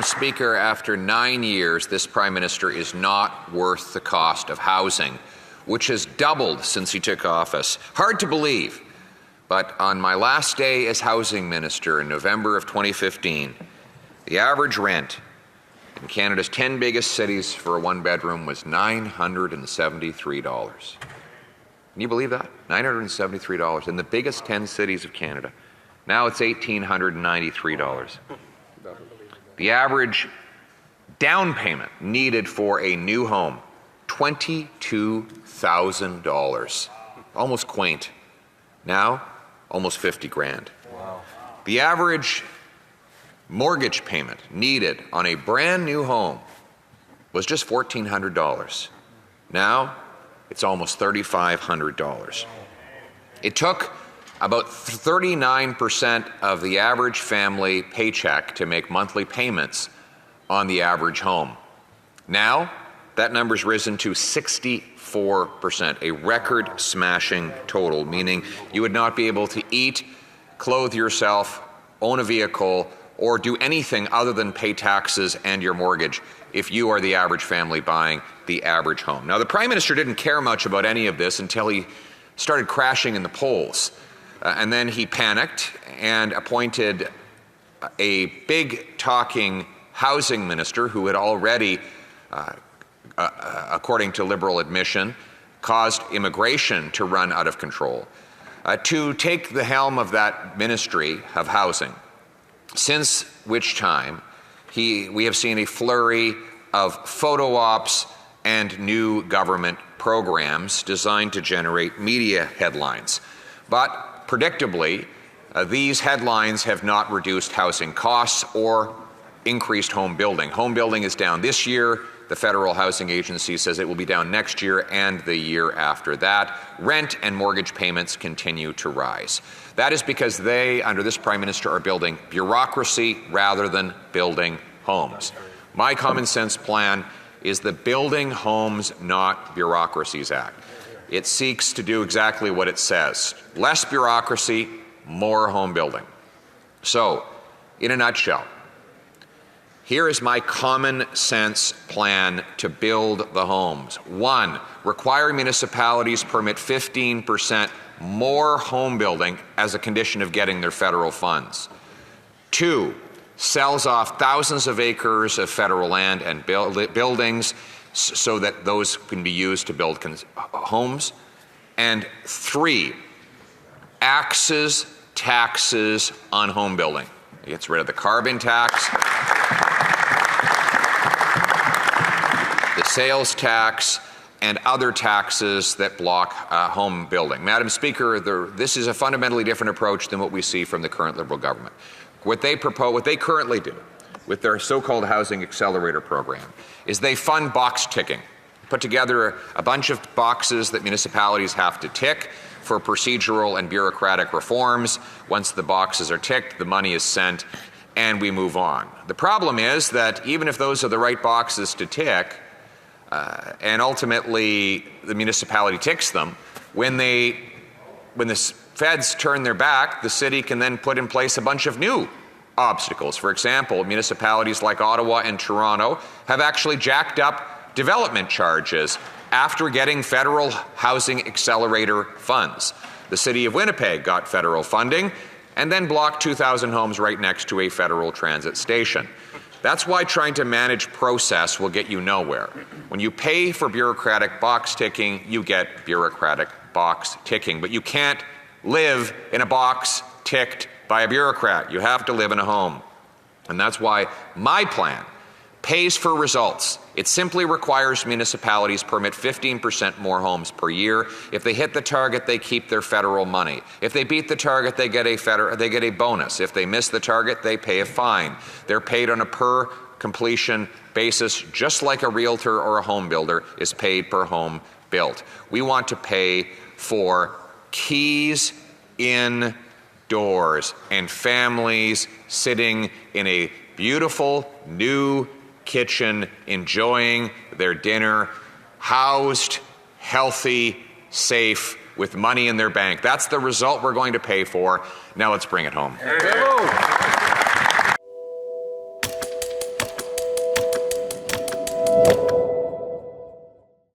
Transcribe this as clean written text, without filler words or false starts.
Speaker, after 9 years, this Prime Minister is not worth the cost of housing, which has doubled since he took office. Hard to believe, but on my last day as Housing Minister in November of 2015, the average rent in Canada's 10 biggest cities for a one-bedroom was $973. Can you believe that? $973 in the biggest 10 cities of Canada. Now it's $1,893. The average down payment needed for a new home, $22,000. Almost quaint. Now, almost 50 grand. Wow. The average mortgage payment needed on a brand new home was just $1,400. Now, it's almost $3,500. It took about 39% of the average family paycheck to make monthly payments on the average home. Now, that number's risen to 64%, a record-smashing total, meaning you would not be able to eat, clothe yourself, own a vehicle, or do anything other than pay taxes and your mortgage if you are the average family buying the average home. Now, the Prime Minister didn't care much about any of this until he started crashing in the polls. And then he panicked and appointed a big talking housing minister who had already, according to Liberal admission, caused immigration to run out of control, to take the helm of that Ministry of Housing. Since which time we have seen a flurry of photo ops and new government programs designed to generate media headlines. But predictably, these headlines have not reduced housing costs or increased home building. Home building is down this year. The Federal Housing Agency says it will be down next year and the year after that. Rent and mortgage payments continue to rise. That is because they, under this Prime Minister, are building bureaucracy rather than building homes. My common sense plan is the Building Homes, Not Bureaucracies Act. It seeks to do exactly what it says. Less bureaucracy, more home building. So, in a nutshell, here is my common sense plan to build the homes. 1, require municipalities permit 15% more home building as a condition of getting their federal funds. 2, sells off thousands of acres of federal land and buildings so that those can be used to build homes. And 3, axes taxes on home building. It gets rid of the carbon tax, the sales tax, and other taxes that block home building. Madam Speaker, this is a fundamentally different approach than what we see from the current Liberal government. What they currently do with their so-called Housing Accelerator program is they fund box ticking, put together a bunch of boxes that municipalities have to tick for procedural and bureaucratic reforms. Once the boxes are ticked, the money is sent, and we move on. The problem is that even if those are the right boxes to tick, and ultimately the municipality ticks them, when the feds turn their back, the city can then put in place a bunch of new obstacles. For example, municipalities like Ottawa and Toronto have actually jacked up development charges after getting federal Housing Accelerator funds. The City of Winnipeg got federal funding and then blocked 2,000 homes right next to a federal transit station. That's why trying to manage process will get you nowhere. When you pay for bureaucratic box ticking, you get bureaucratic box ticking. But you can't live in a box ticked by a bureaucrat. You have to live in a home. And that's why my plan pays for results. It simply requires municipalities permit 15% more homes per year. If they hit the target, they keep their federal money. If they beat the target, they get a bonus. If they miss the target, they pay a fine. They're paid on a per completion basis, just like a realtor or a home builder is paid per home built. We want to pay for keys in doors and families sitting in a beautiful new kitchen enjoying their dinner, housed, healthy, safe, with money in their bank. That's the result we're going to pay for. Now let's bring it home.